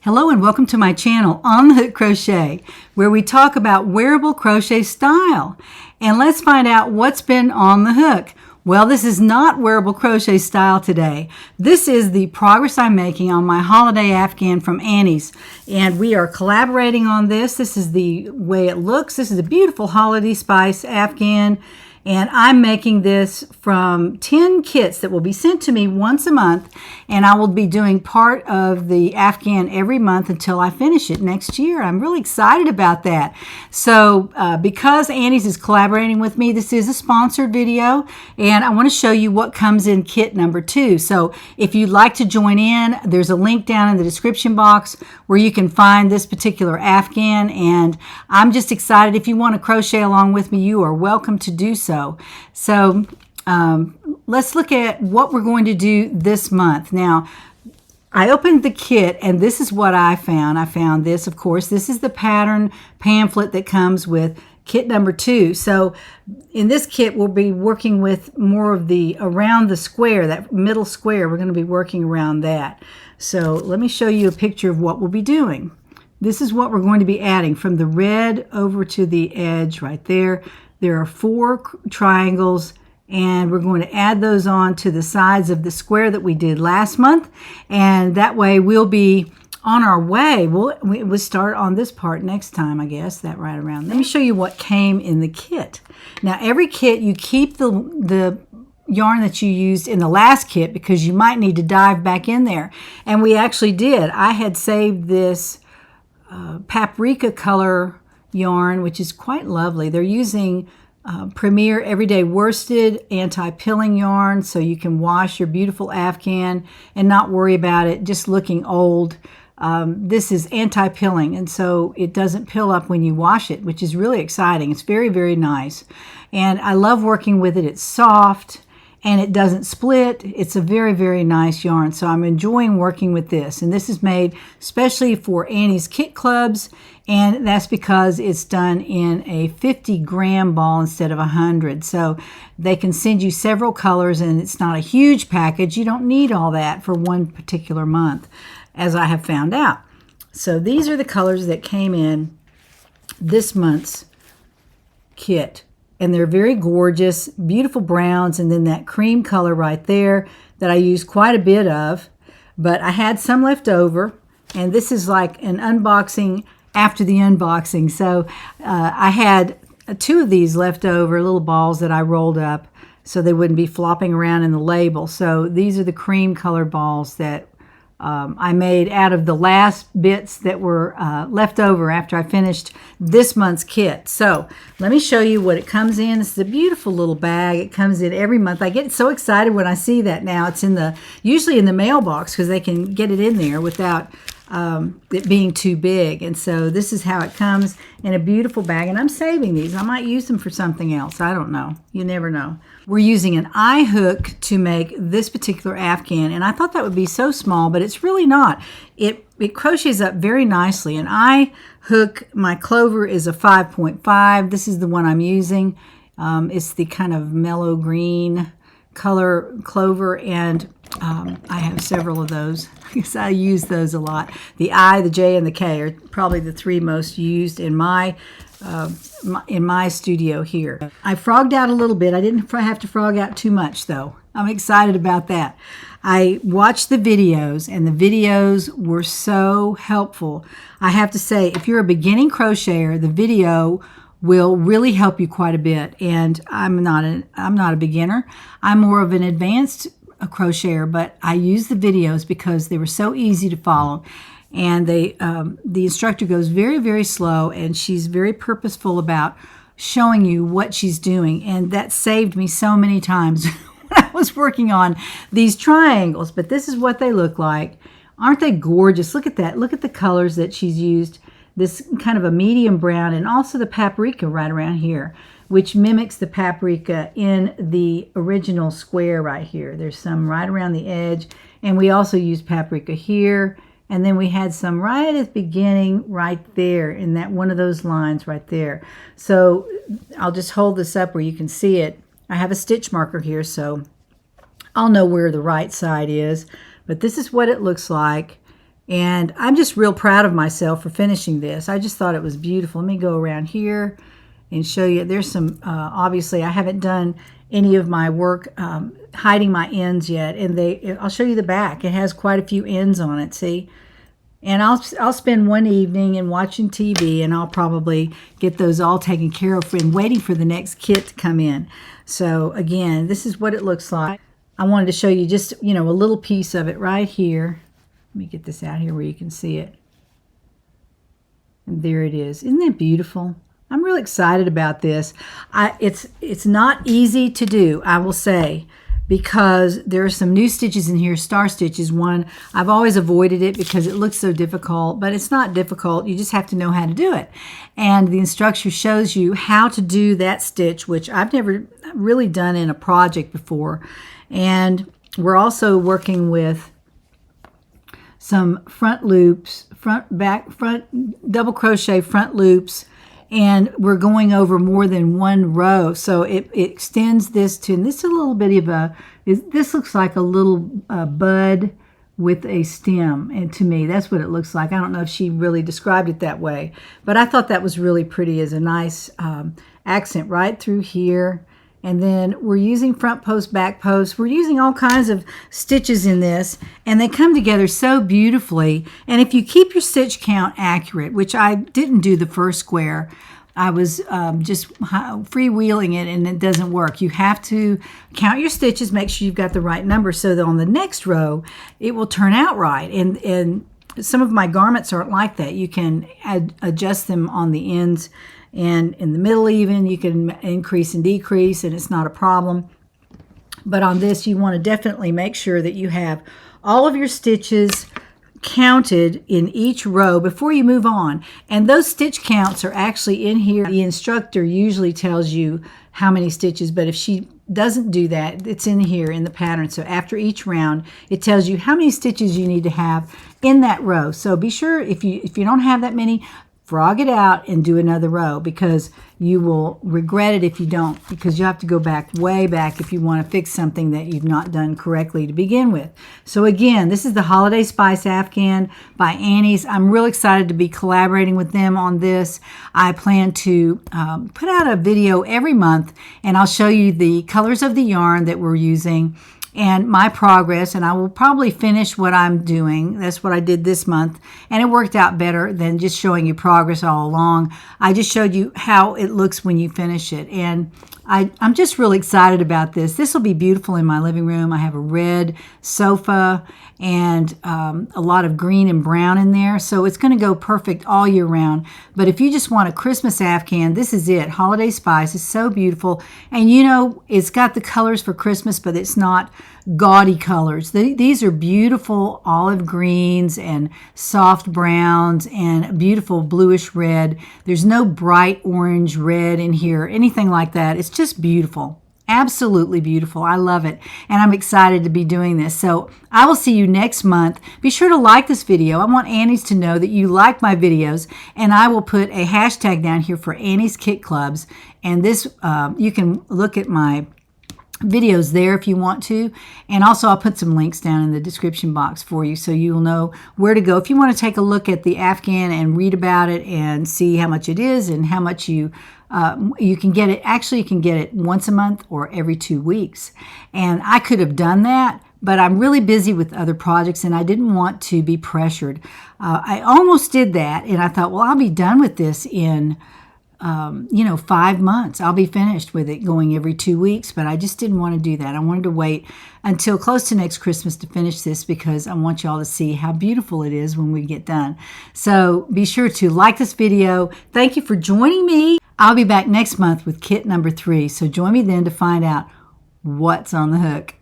Hello and welcome to my channel, On the Hook Crochet, where we talk about wearable crochet style. And let's find out what's been on the hook. Well, this is not wearable crochet style today. This is the progress I'm making on my holiday Afghan from Annie's. And we are collaborating on this. This is the way it looks. This is a beautiful holiday spice Afghan. And I'm making this from 10 kits that will be sent to me once a month. And I will be doing part of the Afghan every month until I finish it next year. I'm really excited about that. So because Annie's is collaborating with me, this is a sponsored video. And I want to show you what comes in kit number 2. So if you'd like to join in, there's a link down in the description box where you can find this particular Afghan. And I'm just excited. If you want to crochet along with me, you are welcome to do so. So let's look at what we're going to do this month. Now, I opened the kit and this is what I found. I found this, of course. This is the pattern pamphlet that comes with kit number 2. So in this kit, we'll be working with more of the around the square, that middle square. We're going to be working around that. So let me show you a picture of what we'll be doing. This is what we're going to be adding from the red over to the edge right there. There are 4 triangles, and we're going to add those on to the sides of the square that we did last month. And that way we'll be on our way. We'll start on this part next time, I guess, that right around there. Let me show you what came in the kit. Now, every kit, you keep the yarn that you used in the last kit because you might need to dive back in there. And we actually did. I had saved this paprika color yarn, which is quite lovely. They're using Premier Everyday Worsted anti-pilling yarn, so you can wash your beautiful Afghan and not worry about it just looking old. This is anti-pilling, and so it doesn't pill up when you wash it, which is really exciting. It's very, very nice. And I love working with it. It's soft and it doesn't split. It's a very, very nice yarn. So I'm enjoying working with this. And this is made especially for Annie's Kit Clubs. And that's because it's done in a 50-gram ball instead of 100. So they can send you several colors and it's not a huge package. You don't need all that for one particular month, as I have found out. So these are the colors that came in this month's kit. And they're very gorgeous, beautiful browns, and then that cream color right there that I used quite a bit of. But I had some left over, and this is like an unboxing after the unboxing. So I had 2 of these left over, little balls that I rolled up so they wouldn't be flopping around in the label. So these are the cream colored balls that I made out of the last bits that were left over after I finished this month's kit. So let me show you what it comes in. This is a beautiful little bag. It comes in every month. I get so excited when I see that now. It's usually in the mailbox because they can get it in there without it being too big. And so this is how it comes in a beautiful bag. And I'm saving these. I might use them for something else. I don't know. You never know. We're using an eye hook to make this particular Afghan. And I thought that would be so small, but it's really not. It crochets up very nicely. An eye hook, my clover is a 5.5. This is the one I'm using. It's the kind of mellow green color clover, and I have several of those because I use those a lot. The I, the J, and the K are probably the 3 most used in my studio here. I frogged out a little bit. I didn't have to frog out too much, though. I'm excited about that. I watched the videos, and the videos were so helpful. I have to say, if you're a beginning crocheter, the video will really help you quite a bit. And I'm not a beginner. I'm more of an advanced crocheter, but I use the videos because they were so easy to follow. And the instructor goes very, very slow, and she's very purposeful about showing you what she's doing. And that saved me so many times when I was working on these triangles. But this is what they look like. Aren't they gorgeous? Look at that. Look at the colors that she's used. This kind of a medium brown, and also the paprika right around here, which mimics the paprika in the original square right here. There's some right around the edge, and we also use paprika here, and then we had some right at the beginning right there in that one of those lines right there. So I'll just hold this up where you can see it. I have a stitch marker here, so I'll know where the right side is, but this is what it looks like. And I'm just real proud of myself for finishing this. I just thought it was beautiful. Let me go around here and show you. There's some, obviously I haven't done any of my work hiding my ends yet. And I'll show you the back. It has quite a few ends on it, see? And I'll spend one evening and watching TV, and I'll probably get those all taken care of and waiting for the next kit to come in. So again, this is what it looks like. I wanted to show you just, a little piece of it right here. Let me get this out here where you can see it. And there it is. Isn't that beautiful? I'm really excited about this. It's not easy to do, I will say, because there are some new stitches in here, star stitches. One, I've always avoided it because it looks so difficult, but it's not difficult. You just have to know how to do it. And the instructor shows you how to do that stitch, which I've never really done in a project before. And we're also working with some front loops, front, double crochet front loops, and we're going over more than one row. So it extends this to, and this is a little bit of this looks like a little bud with a stem. And to me, that's what it looks like. I don't know if she really described it that way, but I thought that was really pretty as a nice accent right through here. And then we're using front post, back post. We're using all kinds of stitches in this, and they come together so beautifully. And if you keep your stitch count accurate, which I didn't do the first square, I was just freewheeling it, and it doesn't work. You have to count your stitches, make sure you've got the right number, so that on the next row, it will turn out right. And some of my garments aren't like that. You can adjust them on the ends, and in the middle even, you can increase and decrease, and it's not a problem. But on this, you want to definitely make sure that you have all of your stitches counted in each row before you move on. And those stitch counts are actually in here. The instructor usually tells you how many stitches, but if she doesn't do that, it's in here in the pattern. So after each round, it tells you how many stitches you need to have in that row. So be sure, if you don't have that many, frog it out and do another row, because you will regret it if you don't, because you have to go back, way back, if you want to fix something that you've not done correctly to begin with. So again, this is the Holiday Spice Afghan by Annie's. I'm real excited to be collaborating with them on this. I plan to put out a video every month, and I'll show you the colors of the yarn that we're using and my progress, and I will probably finish what I'm doing. That's what I did this month, and it worked out better than just showing you progress all along. I just showed you how it looks when you finish it, and I'm just really excited about this. This will be beautiful in my living room. I have a red sofa and a lot of green and brown in there, so it's going to go perfect all year round. But if you just want a Christmas Afghan, this is it. Holiday Spice is so beautiful, and it's got the colors for Christmas, but it's not gaudy colors. These are beautiful olive greens and soft browns and beautiful bluish red. There's no bright orange red in here, anything like that. It's just beautiful. Absolutely beautiful. I love it. And I'm excited to be doing this. So I will see you next month. Be sure to like this video. I want Annie's to know that you like my videos. And I will put a hashtag down here for Annie's Kit Clubs. And this, you can look at my videos there if you want to, and also I'll put some links down in the description box for you so you'll know where to go if you want to take a look at the Afghan and read about it and see how much it is and how much you can get it. Actually, you can get it once a month or every 2 weeks, and I could have done that, but I'm really busy with other projects and I didn't want to be pressured. I almost did that, and I thought, well, I'll be done with this in 5 months. I'll be finished with it going every 2 weeks, but I just didn't want to do that. I wanted to wait until close to next Christmas to finish this because I want y'all to see how beautiful it is when we get done. So be sure to like this video. Thank you for joining me. I'll be back next month with kit number 3. So join me then to find out what's on the hook.